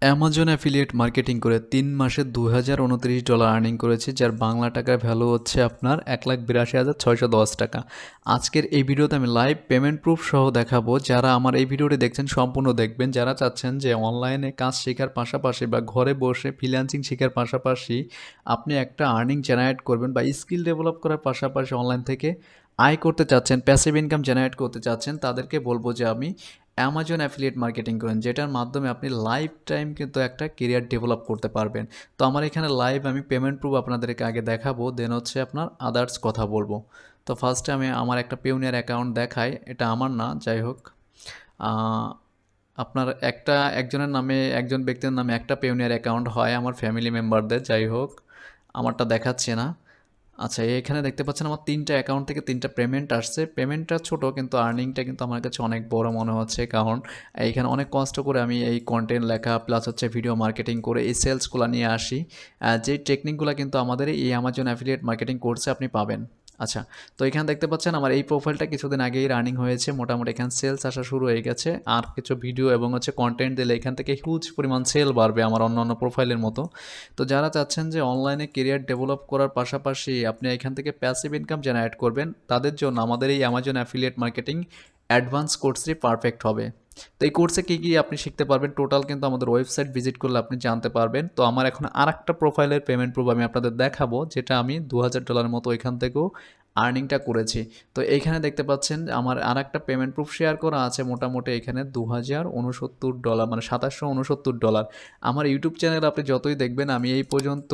Amazon affiliate marketing করে ৩ মাসে $২,029 earning করেছি, যার বাংলা টাকার ভ্যালু হচ্ছে আপনার ১,৮২,৬১০ টাকা। আজকের এই ভিডিওতে আমি লাইভ পেমেন্ট প্রুফ সহ দেখাবো। যারা আমার এই ভিডিওটি দেখছেন সম্পূর্ণ দেখবেন। যারা চাচ্ছেন যে অনলাইনে কাজ শেখার পাশাপাশি বা ঘরে বসে ফ্রিল্যান্সিং শেখার পাশাপাশি আপনি একটা আর্নিং জেনারেট করবেন বা স্কিল ডেভেলপ করার পাশাপাশি অনলাইন থেকে আয় করতে চাচ্ছেন, প্যাসিভ ইনকাম জেনারেট করতে চাচ্ছেন, তাদেরকে বলবো যে আমি অ্যামাজন অ্যাফিলিয়েট মার্কেটিং করেন, যেটার মাধ্যমে আপনি লাইফ টাইম কিন্তু একটা কেরিয়ার ডেভেলপ করতে পারবেন। তো আমার এখানে লাইভ আমি পেমেন্ট প্রুফ আপনাদেরকে আগে দেখাবো, দেন হচ্ছে আপনার আদার্স কথা বলবো। তো ফার্স্টে আমি আমার একটা পেউনিয়ার অ্যাকাউন্ট দেখাই। এটা আমার না, যাই হোক আপনার একজনের নামে, একজন ব্যক্তির নামে একটা পেউনিয়ার অ্যাকাউন্ট হয় আমার ফ্যামিলি মেম্বারদের। যাই হোক, আমারটা দেখাচ্ছে না। আচ্ছা, এখানে দেখতে পাচ্ছেন আমার 3টা অ্যাকাউন্ট থেকে 3টা পেমেন্ট আসছে। পেমেন্টটা ছোট, কিন্তু আর্নিংটা কিন্তু আমার কাছে অনেক বড় মনে হচ্ছে, কারণ এইখানে অনেক কষ্ট করে আমি এই কন্টেন্ট লেখা প্লাস হচ্ছে ভিডিও মার্কেটিং করে এই সেলসগুলো নিয়ে আসি। যে টেকনিকগুলো কিন্তু আমাদের এই অ্যামাজন অ্যাফিলিয়েট মার্কেটিং কোর্সে আপনি পাবেন। আচ্ছা, তো এখানে দেখতে পাচ্ছেন আমার এই প্রোফাইলটা কিছুদিন আগেই রানিং হয়েছে, মোটামুটি এখানে সেলস আসা শুরু হয়ে গেছে। আর কিছু ভিডিও এবং হচ্ছে কন্টেন্ট দিলে এখান থেকে হিউজ পরিমাণ সেল বাড়বে আমার অন্যান্য প্রোফাইলের মতো। তো যারা চাচ্ছেন যে অনলাইনে কেরিয়ার ডেভেলপ করার পাশাপাশি আপনি এখান থেকে প্যাসিভ ইনকাম জেনারেট করবেন, তাদের জন্য আমাদের এই অ্যামাজন অ্যাফিলিয়েট মার্কেটিং অ্যাডভান্স কোর্সটি পারফেক্ট হবে। তো এই কোর্সে কী কী আপনি শিখতে পারবেন টোটাল কিন্তু আমাদের ওয়েবসাইট ভিজিট করলে আপনি জানতে পারবেন। তো আমার এখন আরেকটা প্রোফাইলের পেমেন্ট প্রুফ আমি আপনাদের দেখাবো, যেটা আমি $2,000 মতো এখান থেকেও আর্নিংটা করেছি। তো এইখানে দেখতে পাচ্ছেন আমার আরেকটা পেমেন্ট প্রুফ শেয়ার করা আছে, মোটামুটি এখানে $2,069 মানে $2,769। আমার ইউটিউব চ্যানেল আপনি যতই দেখবেন, আমি এই পর্যন্ত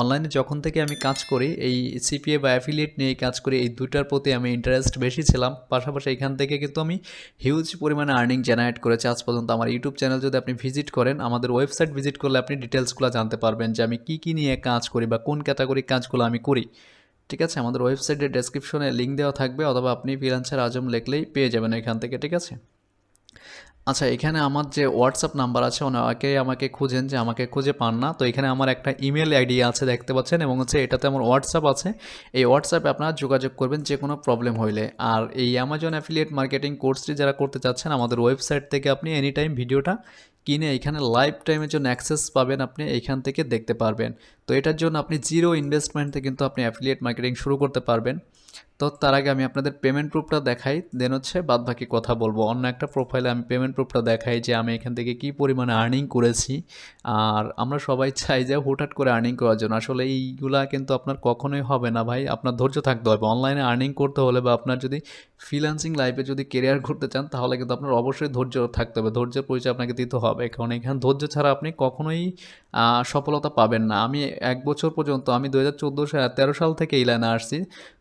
অনলাইনে যখন থেকে আমি কাজ করি, এই সিপিএ বা অ্যাফিলিয়েট নিয়ে কাজ করি, এই দুটার প্রতি আমি ইন্টারেস্ট বেশি ছিলাম। পাশাপাশি এখান থেকে কিন্তু আমি হিউজ পরিমাণে আর্নিং জেনারেট করেছি আজ পর্যন্ত। আমার ইউটিউব চ্যানেল যদি আপনি ভিজিট করেন, আমাদের ওয়েবসাইট ভিজিট করলে আপনি ডিটেলসগুলো জানতে পারবেন যে আমি কী নিয়ে কাজ করি বা কোন ক্যাটাগরির কাজগুলো আমি করি। ঠিক আছে, আমাদের ওয়েবসাইটের ডেসক্রিপশনে লিঙ্ক দেওয়া থাকবে, অথবা আপনি ফ্রিল্যান্সার আজম লিখলেই পেয়ে যাবেন এখান থেকে। ঠিক আছে। আচ্ছা, এখানে আমার যে হোয়াটসঅ্যাপ নাম্বার আছে, অনেকে আমাকে খুঁজেন যে আমাকে খুঁজে পান না, তো এখানে আমার একটা ইমেল আইডি আছে দেখতে পাচ্ছেন, এবং হচ্ছে এটাতে আমার হোয়াটসঅ্যাপ আছে। এই হোয়াটসঅ্যাপে আপনারা যোগাযোগ করবেন যে কোনো প্রবলেম হইলে। আর এই অ্যামাজন অ্যাফিলিয়েট মার্কেটিং কোর্সটি যারা করতে চাচ্ছেন, আমাদের ওয়েবসাইট থেকে আপনি এনি টাইম ভিডিওটা কিনে এখানে লাইভ টাইমের জন্য অ্যাক্সেস পাবেন, আপনি এইখান থেকে দেখতে পারবেন। তো এটার জন্য আপনি জিরো ইনভেস্টমেন্টে কিন্তু আপনি অ্যাফিলিয়েট মার্কেটিং শুরু করতে পারবেন। তো তার আগে আমি আপনাদের পেমেন্ট প্রুফটা দেখাই, দেন হচ্ছে বাদবাকি কথা বলবো। অন্য একটা প্রোফাইলে আমি পেমেন্ট প্রুফটা দেখাই যে আমি এখান থেকে কী পরিমাণে আর্নিং করেছি। আর আমরা সবাই চাই যে হুটহাট করে আর্নিং করার জন্য, আসলে এইগুলা কিন্তু আপনার কখনোই হবে না ভাই। আপনার ধৈর্য থাকতে হবে অনলাইনে আর্নিং করতে হলে, বা আপনার যদি ফ্রিল্যান্সিং লাইফে যদি কেরিয়ার করতে চান, তাহলে কিন্তু আপনার অবশ্যই ধৈর্য থাকতে হবে। ধৈর্যের পরিচয় আপনাকে দিতে হবে, কারণ এখানে ধৈর্য ছাড়া আপনি কখনোই সফলতা পাবেন না। আমি 1 বছর পর্যন্ত, আমি 2013 সাল থেকে এই লাইনে আসছি।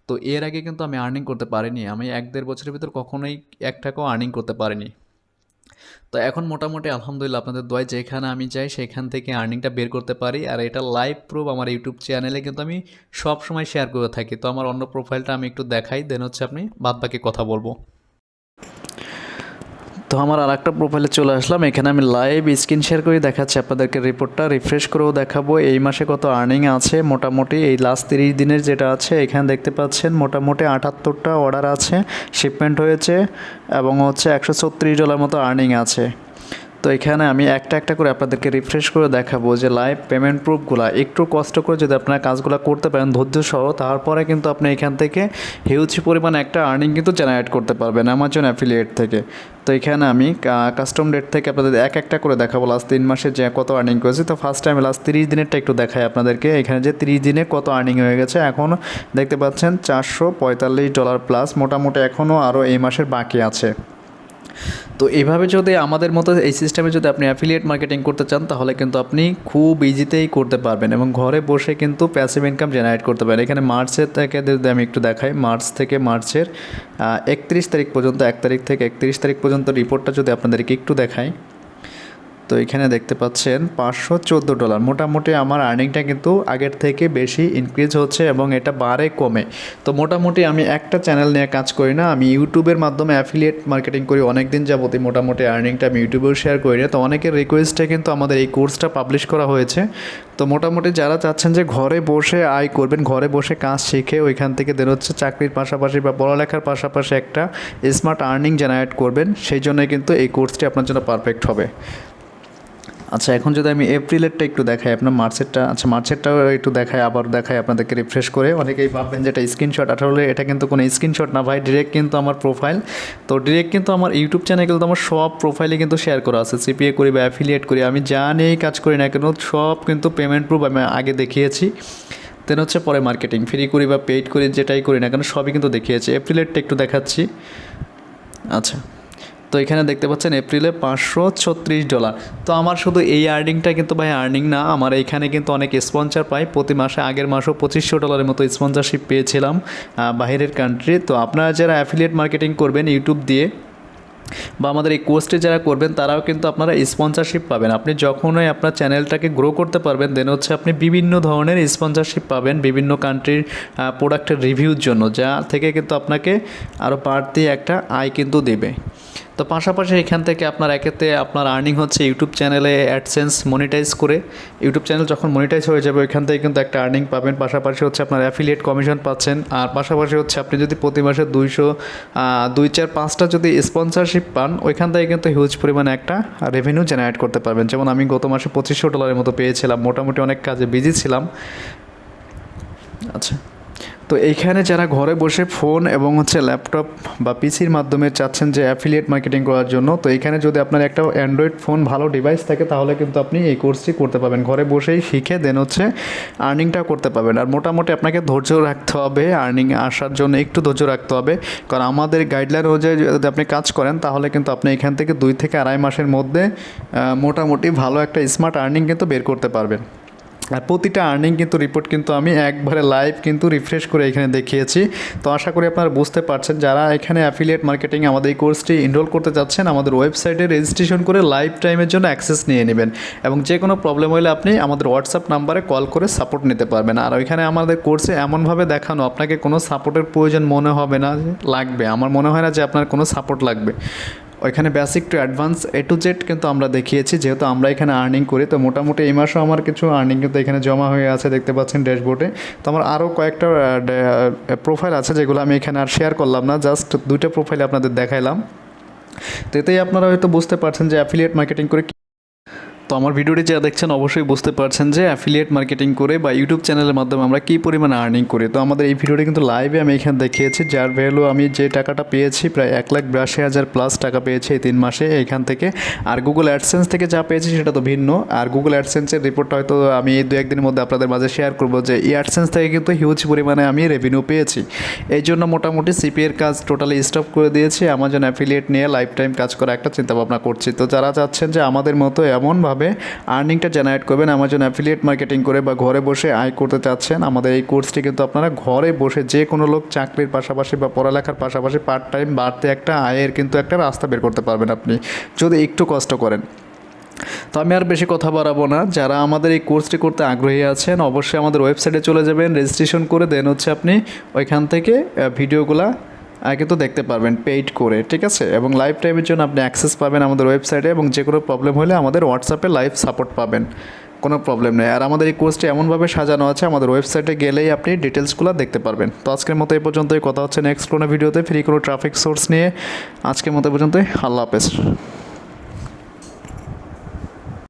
তো এর আগে কিন্তু আমি আর্নিং করতে পারিনি। আমি 1-1.5 বছরের ভিতর কখনোই 1 টাকাও আর্নিং করতে পারিনি। তো এখন মোটামুটি আলহামদুলিল্লাহ আপনাদের দোয়ায় যেখানে আমি যাই সেখান থেকে আর্নিংটা বের করতে পারি। আর এটা লাইভ প্রুফ আমার ইউটিউব চ্যানেলে কিন্তু আমি সব সময় শেয়ার করে থাকি। তো আমার অন্য প্রোফাইলটা আমি একটু দেখাই, দেন হচ্ছে আপনি বাদবাকি কথা বলবো। তো আমার আরেকটা প্রোফাইলে চলে আসলাম। এখানে আমি লাইভ স্ক্রিন শেয়ার করে দেখাচ্ছি আপনাদেরকে, রিপোর্টটা রিফ্রেশ করেও দেখাবো এই মাসে কত আর্নিং আছে। মোটামুটি এই লাস্ট 30 দিনের যেটা আছে, এখানে দেখতে পাচ্ছেন মোটামুটি 78টা অর্ডার আছে, শিপমেন্ট হয়েছে, এবং হচ্ছে $136 মতো আর্নিং আছে। তো এখানে আমি একটা একটা করে আপনাদেরকে রিফ্রেশ করে দেখাবো যে লাইভ পেমেন্ট প্রুফগুলো একটু কষ্ট করে যদি আপনারা কাজগুলো করতে পারেন ধৈর্য সহ, তারপরে কিন্তু আপনি এখান থেকে হিউজ পরিমাণ একটা আর্নিং কিন্তু জেনারেট করতে পারবেন অ্যামাজন অ্যাফিলিয়েট থেকে। তো এখানে আমি কাস্টম ডেট থেকে আপনাদের একটা করে দেখাবো লাস্ট 3 মাসে যে কত আর্নিং করেছি। তো ফার্স্ট টাইম লাস্ট 30 দিনেরটা একটু দেখাই আপনাদেরকে। এখানে যে 30 দিনে কত আর্নিং হয়ে গেছে, এখন দেখতে পাচ্ছেন $445 প্লাস, মোটামুটি এখনও আরও এই মাসের বাকি আছে। তো এইভাবে যদি আমাদের মতো এই সিস্টেমে যদি আপনি অ্যাফিলিয়েট মার্কেটিং করতে চান, তাহলে কিন্তু আপনি খুব ইজিতেই করতে পারবেন এবং ঘরে বসে কিন্তু প্যাসিভ ইনকাম জেনারেট করতে পারেন। এখানে মার্চের থেকে যদি আমি একটু দেখাই, মার্চ থেকে মার্চের 31 তারিখ পর্যন্ত, 1 তারিখ থেকে 31 তারিখ পর্যন্ত রিপোর্টটা যদি আপনাদেরকে একটু দেখাই, তো এখানে দেখতে পাচ্ছেন $514। মোটামুটি আমার আর্নিংটা কিন্তু আগের থেকে বেশি ইনক্রিজ হচ্ছে এবং এটা বাড়ে কমে। তো মোটামুটি আমি একটা চ্যানেল নিয়ে কাজ করি না, আমি ইউটিউবের মাধ্যমে অ্যাফিলিয়েট মার্কেটিং করি অনেক দিন যাবতই। মোটামুটি আর্নিংটা আমি ইউটিউবেও শেয়ার করি না। তো অনেকের রিকোয়েস্টে কিন্তু আমাদের এই কোর্সটা পাবলিশ করা হয়েছে। তো মোটামুটি যারা চাচ্ছেন যে ঘরে বসে আয় করবেন, ঘরে বসে কাজ শিখে ওইখান থেকে দেন হচ্ছে চাকরির পাশাপাশি বা পড়ালেখার পাশাপাশি একটা স্মার্ট আর্নিং জেনারেট করবেন, সেই জন্যই কিন্তু এই কোর্সটি আপনার জন্য পারফেক্ট হবে। আচ্ছা, এখন যদি আমি এপ্রিলেরটা একটু দেখাই, আপনার মার্চেরটা, আচ্ছা মার্চেরটাও একটু দেখাই, আবার দেখাই আপনাদেরকে রিফ্রেশ করে। অনেকেই ভাববেন যে এটা স্ক্রিনশট, আসলে এটা কিন্তু কোনো স্ক্রিনশট না ভাই, ডিরেক্ট কিন্তু আমার প্রোফাইল। তো ডিরেক্ট কিন্তু আমার ইউটিউব চ্যানেলে কিন্তু আমার সব প্রোফাইলে কিন্তু শেয়ার করা আছে। সিপিএ করি বা অ্যাফিলিয়েট করি, আমি যা নিয়েই কাজ করি না কেন সব কিন্তু পেমেন্ট প্রুফ আমি আগে দেখিয়েছি। দেন হচ্ছে পরে মার্কেটিং ফ্রি করি বা পেইড করি, যেটাই করি না কেন সবই কিন্তু দেখিয়েছি। এপ্রিলেরটা একটু দেখাচ্ছি। আচ্ছা, তো এখানে দেখতে পাচ্ছেন এপ্রিলে $536। তো আমার শুধু এই আর্নিংটা কিন্তু ভাই আর্নিং না, আমার এইখানে কিন্তু অনেক স্পন্সর পাই প্রতি মাসে। আগের মাসেও $2500 মতো স্পন্সরশিপ পেয়েছিলাম বাইরের কান্ট্রি। তো আপনারা যারা অ্যাফিলিয়েট মার্কেটিং করবেন ইউটিউব দিয়ে বা আমাদের এই কোর্সটি যারা করবেন তারাও কিন্তু আপনারা স্পন্সরশিপ পাবেন। আপনি যখনই আপনার চ্যানেলটাকে গ্রো করতে পারবেন দেন হচ্ছে আপনি বিভিন্ন ধরনের স্পন্সরশিপ পাবেন বিভিন্ন কান্ট্রির প্রোডাক্টের রিভিউর জন্য, যা থেকে কিন্তু আপনাকে আরও বাড়তি একটা আয় কিন্তু দেবে। তো পাশাপাশি এখান থেকে আপনার একেতে আপনার আর্নিং হচ্ছে ইউটিউব চ্যানেলে অ্যাডসেন্স মনিটাইজ করে। ইউটিউব চ্যানেল যখন মনিটাইজ হয়ে যাবে ওইখান থেকে কিন্তু একটা আর্নিং পাবেন। পাশাপাশি হচ্ছে আপনার অ্যাফিলিয়েট কমিশন পাচ্ছেন। আর পাশাপাশি হচ্ছে আপনি যদি প্রতি মাসে 200-4-5টা যদি স্পন্সরশিপ পান ওইখান থেকে কিন্তু হিউজ পরিমাণে একটা রেভিনিউ জেনারেট করতে পারবেন। যেমন আমি গত মাসে $2500 মতো পেয়েছিলাম, মোটামুটি অনেক কাজে বিজি ছিলাম। আচ্ছা, তো এইখানে যারা ঘরে বসে ফোন এবং হচ্ছে ল্যাপটপ বা পিসির মাধ্যমে চাচ্ছেন যে অ্যাফিলিয়েট মার্কেটিং করার জন্য, তো এখানে যদি আপনার একটা অ্যান্ড্রয়েড ফোন ভালো ডিভাইস থাকে তাহলে কিন্তু আপনি এই কোর্সটি করতে পারবেন। ঘরে বসেই শিখে দেন হচ্ছে আর্নিংটা করতে পারবেন। আর মোটামুটি আপনাকে ধৈর্য রাখতে হবে, আর্নিং আসার জন্য একটু ধৈর্য রাখতে হবে। কারণ আমাদের গাইডলাইন অনুযায়ী যদি আপনি কাজ করেন তাহলে কিন্তু আপনি এখান থেকে 2 থেকে আড়াই মাসের মধ্যে মোটামুটি ভালো একটা স্মার্ট আর্নিং কিন্তু বের করতে পারবেন। আর প্রতিটা আর্নিং কিন্তু রিপোর্ট কিন্তু আমি একবারে লাইভ কিন্তু রিফ্রেশ করে এখানে দেখিয়েছি। তো আশা করি আপনারা বুঝতে পারছেন। যারা এখানে অ্যাফিলিয়েট মার্কেটিং আমাদের এই কোর্সটি এনরোল করতে যাচ্ছেন আমাদের ওয়েবসাইটে রেজিস্ট্রেশন করে লাইভ টাইমের জন্য অ্যাক্সেস নিয়ে নেবেন এবং যে কোনো প্রবলেম হলে আপনি আমাদের হোয়াটসঅ্যাপ নাম্বারে কল করে সাপোর্ট নিতে পারবেন। আর ওইখানে আমাদের কোর্সে এমনভাবে দেখানো আপনাকে কোনো সাপোর্টের প্রয়োজন মনে হবে না লাগবে, আমার মনে হয় না যে আপনার কোনো সাপোর্ট লাগবে। ওইখানে basic to advance A to Z কিন্তু আমরা দেখিয়েছি, যেহেতু আমরা এখানে আর্নিং করি। তো মোটামুটি এই মাসেও আমার কিছু আর্নিং কিন্তু এখানে জমা হয়ে আছে, দেখতে পাচ্ছেন ড্যাশবোর্ডে। তো আমার আরও কয়েকটা প্রোফাইল আছে যেগুলো আমি এখানে আর শেয়ার করলাম না, জাস্ট 2টা প্রোফাইল আপনাদের দেখাইলাম। তো এতেই আপনারা হয়তো বুঝতে পারছেন যে অ্যাফিলিয়েট মার্কেটিং করে। তো আমার ভিডিওটি যা দেখছেন অবশ্যই বুঝতে পারছেন যে অ্যাফিলিয়েট মার্কেটিং করে বা ইউটিউব চ্যানেলের মাধ্যমে আমরা কী পরিমাণে আর্নিং করি। তো আমাদের এই ভিডিওটি কিন্তু লাইভে আমি এখানে দেখিয়েছি, যার ভ্যালু আমি যে টাকাটা পেয়েছি প্রায় 1,82,000 প্লাস টাকা পেয়েছি এই 3 মাসে এইখান থেকে। আর গুগল অ্যাডসেন্স থেকে যা পেয়েছি সেটা তো ভিন্ন। আর গুগল অ্যাডসেন্সের রিপোর্টটা হয়তো আমি এই 2-1 দিনের মধ্যে আপনাদের মাঝে শেয়ার করবো যে এই অ্যাডসেন্স থেকে কিন্তু হিউজ পরিমাণে আমি রেভিনিউ পেয়েছি। এই জন্য মোটামুটি সিপিএর কাজ টোটালি স্টপ করে দিয়েছি, আমাজন অ্যাফিলিয়েট নিয়ে লাইফ টাইম কাজ করা একটা চিন্তাভাবনা করছি। তো যারা চাচ্ছেন যে আমাদের মতো এমনভাবে আর্নিংটা জেনারেট করবেন আমাজন অ্যাফিলিয়েট মার্কেটিং করে বা ঘরে বসে আয় করতে চাচ্ছেন, আমাদের এই কোর্সটি কিন্তু আপনারা ঘরে বসে যে কোনো লোক চাকরির পাশাপাশি বা পড়ালেখার পাশাপাশি পার্ট টাইম বাড়তে একটা আয়ের কিন্তু একটা রাস্তা বের করতে পারবেন আপনি যদি একটু কষ্ট করেন। তো আমি আর বেশি কথা বাড়াবো না, যারা আমাদের এই কোর্সটি করতে আগ্রহী আছেন অবশ্যই আমাদের ওয়েবসাইটে চলে যাবেন, রেজিস্ট্রেশন করে দেন হচ্ছে আপনি ওইখান থেকে ভিডিওগুলা কিন্তু দেখতে পারবেন পেইড করে, ঠিক আছে। এবং লাইভ টাইমের জন্য আপনি অ্যাক্সেস পাবেন আমাদের ওয়েবসাইটে এবং যে কোনো প্রবলেম হলে আমাদের হোয়াটসঅ্যাপে লাইভ সাপোর্ট পাবেন, কোনো প্রবলেম নেই। আর আমাদের এই কোর্সটি এমনভাবে সাজানো আছে আমাদের ওয়েবসাইটে গেলেই আপনি ডিটেলসগুলো দেখতে পারবেন। তো আজকের মতো এই পর্যন্তই, কথা হচ্ছে নেক্সট কোনো ভিডিওতে ফ্রি কোনো ট্রাফিক সোর্স নিয়ে। আজকের মতো পর্যন্তই, আল্লাহ হাফেজ।